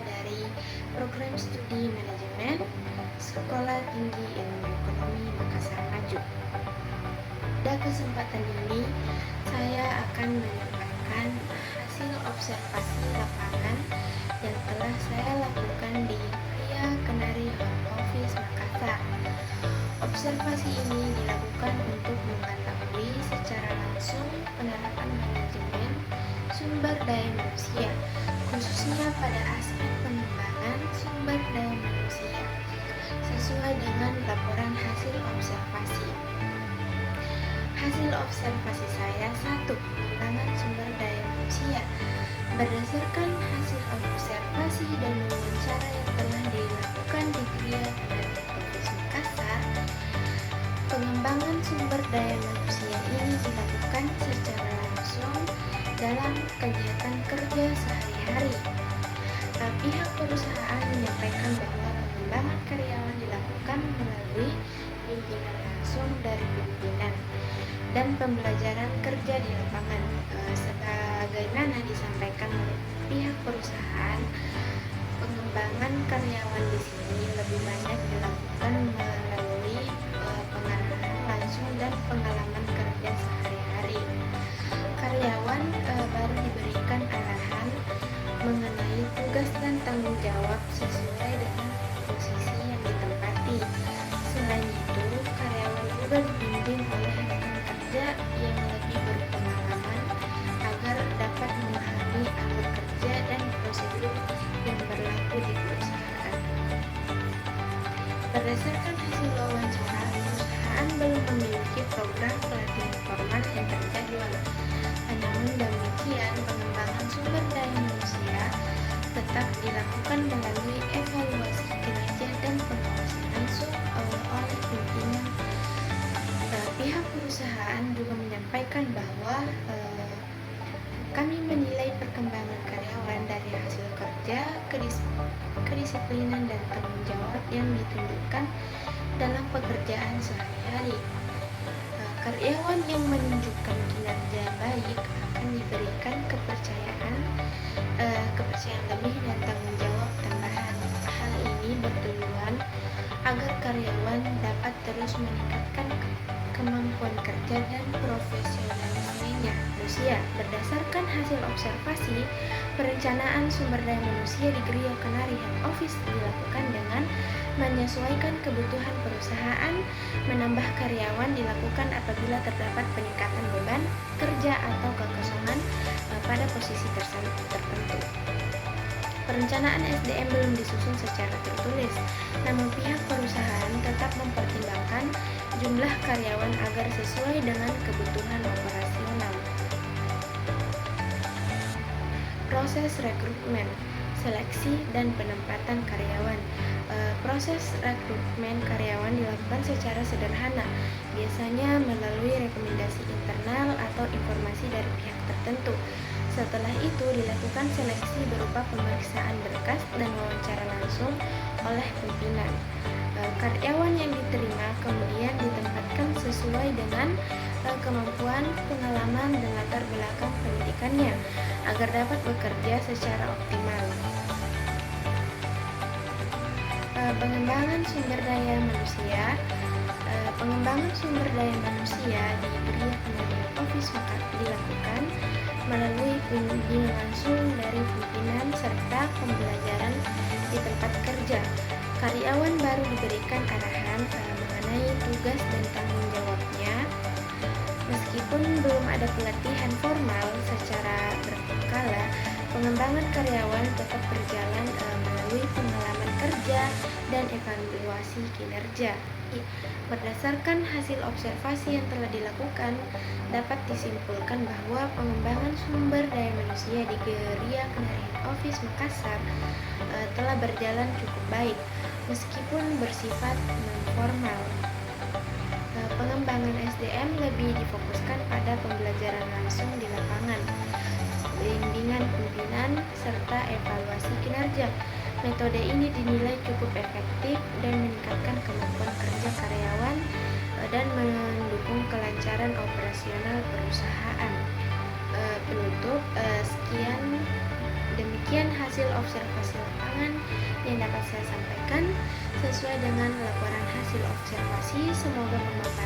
dari Program Studi Manajemen Sekolah Tinggi Ilmu Ekonomi Makassar Maju. Pada kesempatan ini, saya akan menyampaikan hasil observasi lapangan yang telah saya lakukan di Ria Kenari Home Office Makassar. Observasi ini dilakukan untuk mengetahui secara langsung penerapan manajemen sumber daya manusia, khususnya pada aspek pengembangan sumber daya manusia, sesuai dengan laporan hasil observasi. Hasil observasi saya: 1. Pengembangan sumber daya manusia. Berdasarkan hasil observasi dan wawancara yang telah dilakukan di Ria Kenari Office Makassar, pengembangan sumber daya manusia ini dilakukan secara langsung dalam kegiatan kerja sehari-hari. Pihak perusahaan menyampaikan bahwa pengembangan karyawan dilakukan melalui pimpinan langsung dari pimpinan dan pembelajaran kerja di lapangan. Sebagaimana disampaikan oleh pihak perusahaan, pengembangan karyawan di sini lebih banyak dilakukan melalui pengarahan langsung dan pengalaman kerja sehari-hari. Karyawan baru diberikan arahan mengenai tugas dan tanggung jawab sesuai dengan posisi yang ditempati. Selain itu, karyawan juga dibimbing oleh rekan kerja yang lebih berpengalaman agar dapat memahami alur kerja dan prosedur yang berlaku di perusahaan. Berdasarkan hasil wawancara, perusahaan belum memiliki program pelatihan formal yang terjadwal. Namun demikian, pengembangan sumber daya manusia tetap dilakukan melalui evaluasi kinerja dan pengawasan langsung oleh pimpinan. Pihak perusahaan juga menyampaikan bahwa kami menilai perkembangan karyawan dari hasil kerja, kedisiplinan dan tanggung jawab yang ditunjukkan dalam pekerjaan sehari-hari. Karyawan yang menunjukkan kinerja baik akan diberikan kepercayaan lebih dan tanggung jawab tambahan. Hal ini bertujuan agar karyawan dapat terus meningkatkan kemampuan kerja dan profesionalismenya. Berdasarkan hasil observasi, perencanaan sumber daya manusia di Ria Kenari Home Office dilakukan dengan menyesuaikan kebutuhan perusahaan. Menambah karyawan dilakukan apabila terdapat peningkatan beban kerja atau kekosongan pada posisi tertentu. Perencanaan SDM belum disusun secara tertulis, namun pihak perusahaan tetap mempertimbangkan jumlah karyawan agar sesuai dengan kebutuhan operasional. Proses rekrutmen, seleksi, dan penempatan karyawan. Proses rekrutmen karyawan dilakukan secara sederhana, biasanya melalui rekomendasi internal atau informasi dari pihak tertentu. Setelah itu dilakukan seleksi berupa pemeriksaan berkas dan wawancara langsung oleh pimpinan. Karyawan yang diterima kemudian ditempatkan sesuai dengan kemampuan, pengalaman, dan latar belakang pendidikannya agar dapat bekerja secara optimal. Pengembangan sumber daya manusia. Pengembangan sumber daya manusia di Ria Kenari Office dilakukan melalui bimbingan langsung dari pimpinan serta pembelajaran di tempat kerja. Karyawan baru diberikan arahan mengenai tugas dan tanggung jawabnya. Meskipun belum ada pelatihan formal secara berkala, pengembangan karyawan tetap berjalan melalui pengalaman kerja dan evaluasi kinerja. Berdasarkan hasil observasi yang telah dilakukan, dapat disimpulkan bahwa pengembangan sumber daya manusia di Ria Kenari Office Makassar telah berjalan cukup baik, meskipun bersifat non-formal. Pengembangan SDM lebih difokuskan pada pembelajaran langsung di lapangan, bimbingan pimpinan, serta evaluasi kinerja. Metode ini dinilai cukup efektif dan meningkatkan kemampuan kerja karyawan dan mendukung kelancaran operasional perusahaan. Penutup, sekian demikian Demikian hasil observasi lapangan yang dapat saya sampaikan sesuai dengan laporan hasil observasi. Semoga bermanfaat.